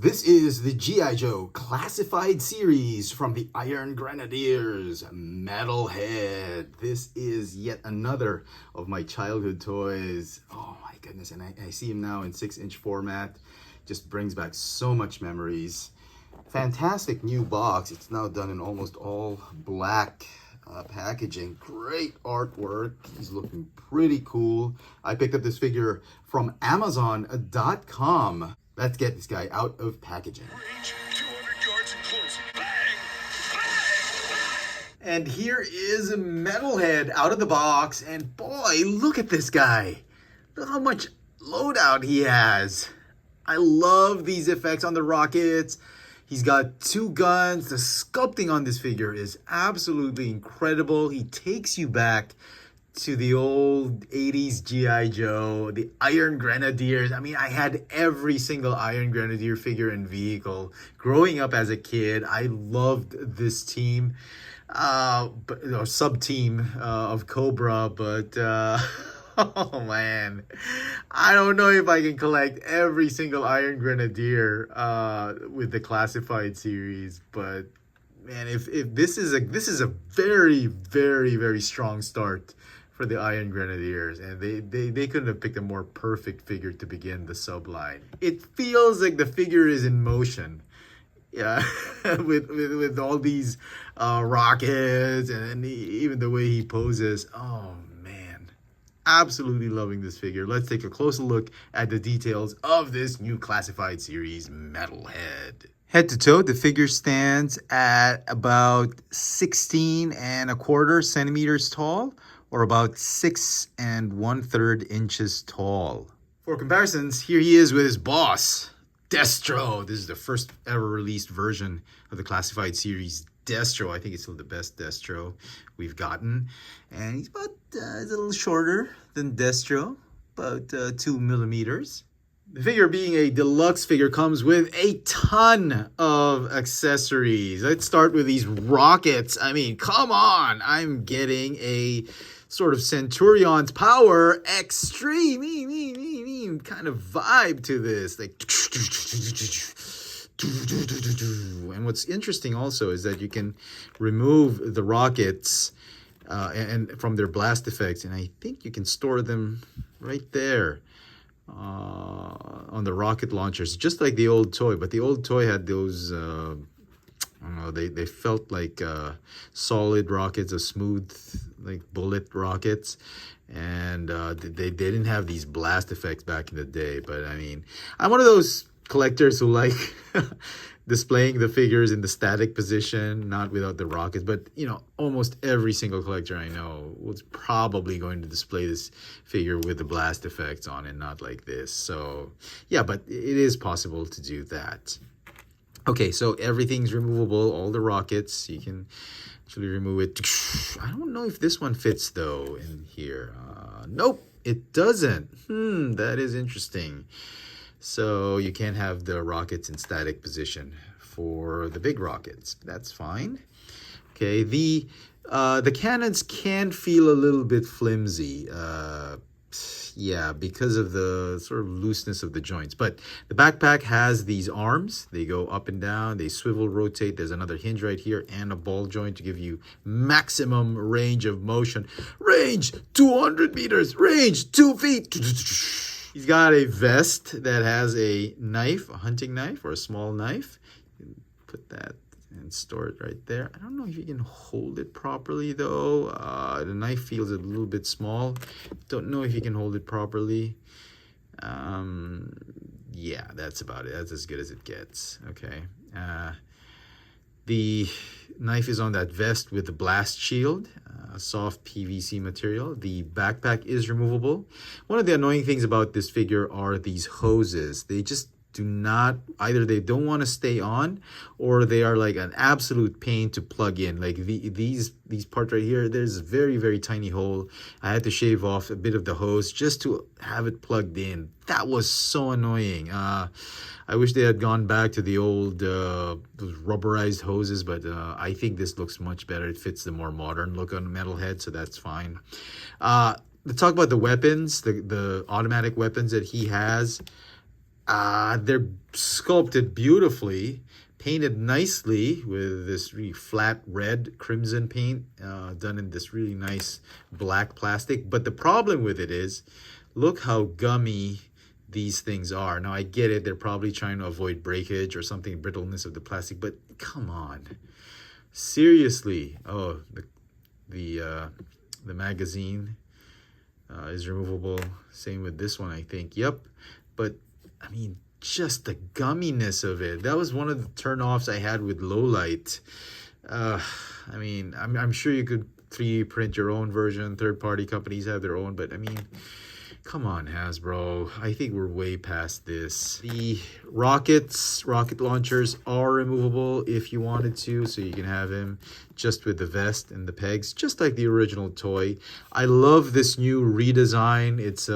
This is the G.I. Joe classified series from the Iron Grenadiers Metalhead. This is yet another of my childhood toys. Oh my goodness, and I see him now in 6-inch format. Just brings back so much memories. Fantastic new box. It's now done in almost all black packaging. Great artwork. He's looking pretty cool. I picked up this figure from Amazon.com. Let's get this guy out of packaging. Range 200 yards and close. Bang! Bang! And here is Metalhead out of the box. And boy, look at this guy. Look how much loadout he has. I love these effects on the rockets. He's got 2 guns. The sculpting on this figure is absolutely incredible. He takes you back to the old 80s G.I. Joe, the Iron Grenadiers. I mean, I had every single Iron Grenadier figure and vehicle. Growing up as a kid, I loved this team, sub-team of Cobra, but oh man, I don't know if I can collect every single Iron Grenadier with the classified series, but man, if this is a very, very, very strong start for the Iron Grenadiers, and they couldn't have picked a more perfect figure to begin the subline. It feels like the figure is in motion, yeah, with all these rockets and even the way he poses. Oh man, absolutely loving this figure. Let's take a closer look at the details of this new classified series, Metalhead. Head to toe, the figure stands at about 16¼ centimeters tall, or about 6 1/3 inches tall. For comparisons, here he is with his boss, Destro. This is the first ever released version of the classified series, Destro. I think it's still the best Destro we've gotten. And he's about he's a little shorter than Destro, about 2 millimeters. The figure, being a deluxe figure, comes with a ton of accessories. Let's start with these rockets. I mean, come on. I'm getting a sort of Centurion's Power Extreme kind of vibe to this. Like, and what's interesting also is that you can remove the rockets and from their blast effects, and I think you can store them right there on the rocket launchers, just like the old toy. But the old toy had those I don't know, they felt like solid rockets, a smooth like bullet rockets, and they didn't have these blast effects back in the day. But I mean, I'm one of those collectors who like displaying the figures in the static position, not without the rockets. But you know, almost every single collector I know was probably going to display this figure with the blast effects on it, not like this. So yeah, but it is possible to do that. Okay, so everything's removable, all the rockets, you can actually remove it. I don't know if this one fits though in here. Nope, it doesn't. That is interesting. So you can't have the rockets in static position for the big rockets. That's fine. Okay, the cannons can feel a little bit flimsy. Yeah, because of the sort of looseness of the joints. But the backpack has these arms. They go up and down. They swivel, rotate. There's another hinge right here and a ball joint to give you maximum range of motion. Range 200 meters. Range 2 feet. He's got a vest that has a knife, a hunting knife or a small knife. You can put that and store it right there. I don't know if you can hold it properly though. The knife feels a little bit small. Don't know if you can hold it properly. Yeah, that's about it. That's as good as it gets. Okay. The knife is on that vest with the blast shield, soft PVC material. The backpack is removable. One of the annoying things about this figure are these hoses. They just do not, either they don't want to stay on, or they are like an absolute pain to plug in. Like these parts right here, there's a very, very tiny hole. I had to shave off a bit of the hose just to have it plugged in. That was so annoying. I wish they had gone back to the old those rubberized hoses, but I think this looks much better. It fits the more modern look on Metalhead, so that's fine. Let's talk about the weapons, the automatic weapons that he has. They're sculpted beautifully, painted nicely with this really flat red crimson paint, done in this really nice black plastic. But the problem with it is, look how gummy these things are. Now I get it, they're probably trying to avoid breakage or something, brittleness of the plastic, but come on. Seriously. Oh, the magazine is removable. Same with this one, I think. Yep. But I mean, just the gumminess of it. That was one of the turnoffs I had with low light. I mean, I'm sure you could 3D print your own version. Third-party companies have their own, but I mean, come on, Hasbro. I think we're way past this. The rocket launchers are removable if you wanted to, so you can have him just with the vest and the pegs, just like the original toy. I love this new redesign. It's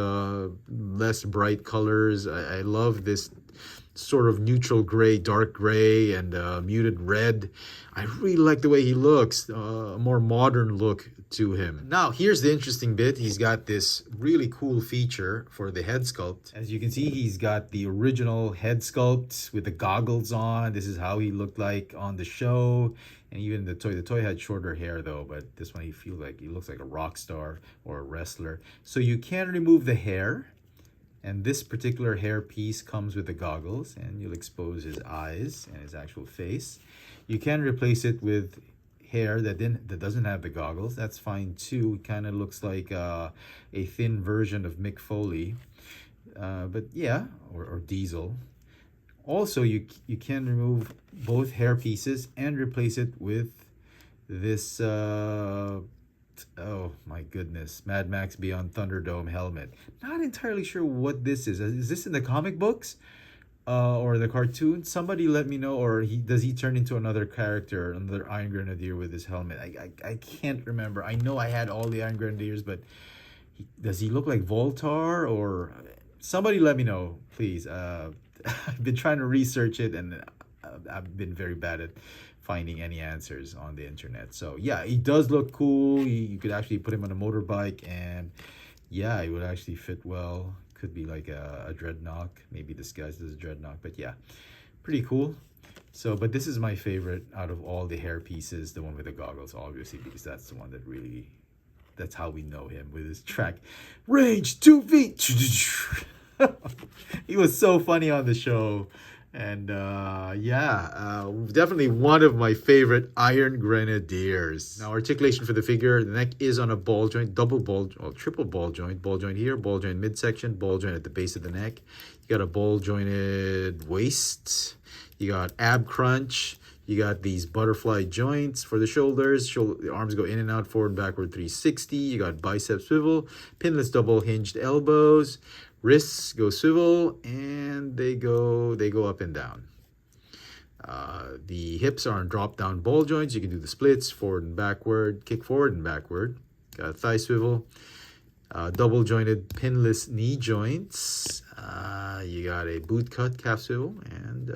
less bright colors. I love this sort of neutral gray, dark gray, and muted red. I really like the way he looks, a more modern look to him. Now, here's the interesting bit. He's got this really cool feature for the head sculpt. As you can see, he's got the original head sculpt with the goggles on. This is how he looked like on the show. And even the toy. The toy had shorter hair though, but this one he looks like a rock star or a wrestler. So you can remove the hair. And this particular hair piece comes with the goggles, and you'll expose his eyes and his actual face. You can replace it with hair that doesn't have the goggles. That's fine too. It kind of looks like a thin version of Mick Foley, but yeah, or Diesel. Also, you can remove both hair pieces and replace it with this. Oh my goodness, Mad Max Beyond Thunderdome helmet. Not entirely sure what this is. Is this in the comic books or the cartoon? Somebody let me know. Or does he turn into another character, another Iron Grenadier with his helmet? I can't remember. I know I had all the Iron Grenadiers, but does he look like Voltar? Or somebody let me know, please. I've been trying to research it, and I've been very bad at finding any answers on the internet. So yeah, he does look cool. You could actually put him on a motorbike, and yeah, it would actually fit well. Could be like a dreadnought, maybe disguised as a dreadnought, but yeah, pretty cool. So, but this is my favorite out of all the hair pieces, the one with the goggles, obviously, because that's the one that really, that's how we know him with his track. Range 2 feet. He was so funny on the show. And definitely one of my favorite Iron Grenadiers. Now, articulation for the figure, the neck is on a ball joint, triple ball joint here, ball joint midsection, ball joint at the base of the neck. You got a ball jointed waist. You got ab crunch. You got these butterfly joints for the shoulders. The arms go in and out, forward and backward 360. You got bicep swivel, pinless double hinged elbows. Wrists go swivel, and they go up and down. The hips are on drop-down ball joints. You can do the splits, forward and backward, kick forward and backward. Got a thigh swivel. Double jointed pinless knee joints. You got a boot cut calf swivel, and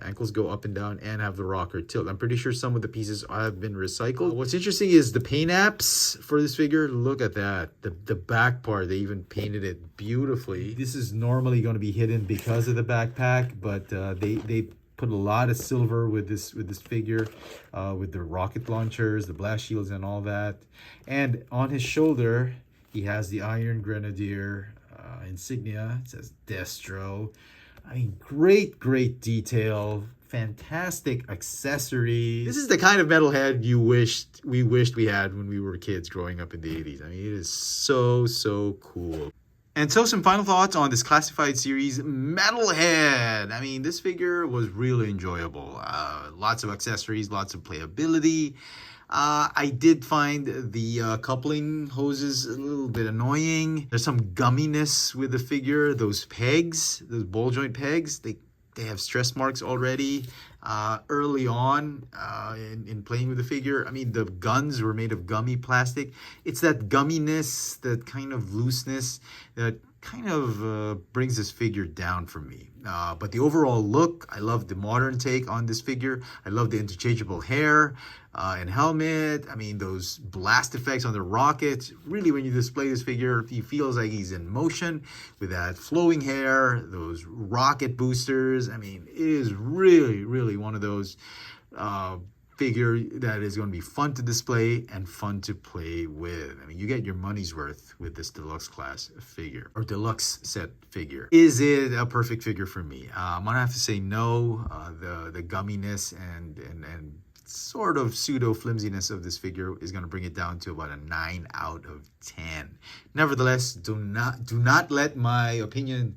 ankles go up and down and have the rocker tilt. I'm pretty sure some of the pieces have been recycled. What's interesting is the paint apps for this figure. Look at that. The back part, they even painted it beautifully. This is normally going to be hidden because of the backpack, but they put a lot of silver with this figure, with the rocket launchers, the blast shields, and all that. And on his shoulder, he has the Iron Grenadier insignia. It says Destro. I mean, great detail. Fantastic accessories. This is the kind of metalhead we wished we had when we were kids growing up in the 80s. I mean, it is so cool. And so some final thoughts on this classified series, Metalhead. I mean, this figure was really enjoyable. Lots of accessories, lots of playability. I did find the coupling hoses a little bit annoying. There's some gumminess with the figure. Those pegs, those ball joint pegs, they have stress marks already early on in playing with the figure. I mean, the guns were made of gummy plastic. It's that gumminess, that kind of looseness that kind of brings this figure down for me. But the overall look, I love the modern take on this figure. I love the interchangeable hair and helmet. I mean, those blast effects on the rockets. Really, when you display this figure, he feels like he's in motion with that flowing hair, those rocket boosters. I mean, it is really, really one of those figure that is going to be fun to display and fun to play with. I mean, you get your money's worth with this deluxe class figure or deluxe set figure. Is it a perfect figure for me? I'm gonna have to say no. The gumminess and sort of pseudo flimsiness of this figure is going to bring it down to about a 9 out of 10. Nevertheless, do not let my opinion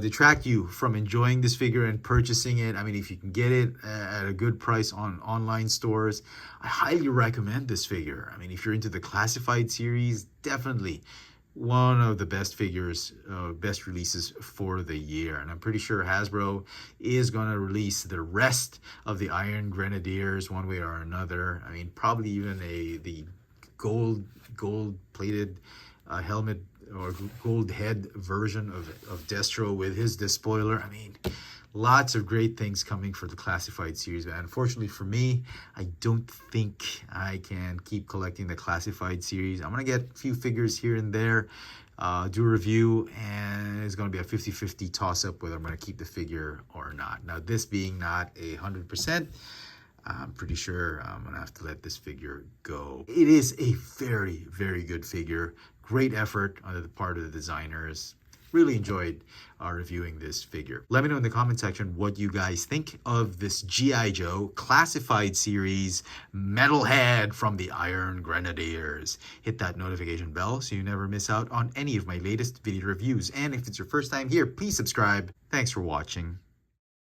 detract you from enjoying this figure and purchasing it. I mean, if you can get it at a good price on online stores, I highly recommend this figure. I mean, if you're into the classified series, definitely one of the best figures, best releases for the year. And I'm pretty sure Hasbro is going to release the rest of the Iron Grenadiers one way or another. I mean, probably even the gold plated helmet or gold head version of Destro with his despoiler. I mean, lots of great things coming for the classified series, but unfortunately for me, I don't think I can keep collecting the classified series. I'm gonna get a few figures here and there, do a review, and it's gonna be a 50-50 toss-up whether I'm gonna keep the figure or not. Now, this being not 100%, I'm pretty sure I'm gonna have to let this figure go. It is a very, very good figure. Great effort on the part of the designers. Really enjoyed reviewing this figure. Let me know in the comment section what you guys think of this G.I. Joe classified series metalhead from the Iron Grenadiers. Hit that notification bell so you never miss out on any of my latest video reviews. And if it's your first time here, please subscribe. Thanks for watching.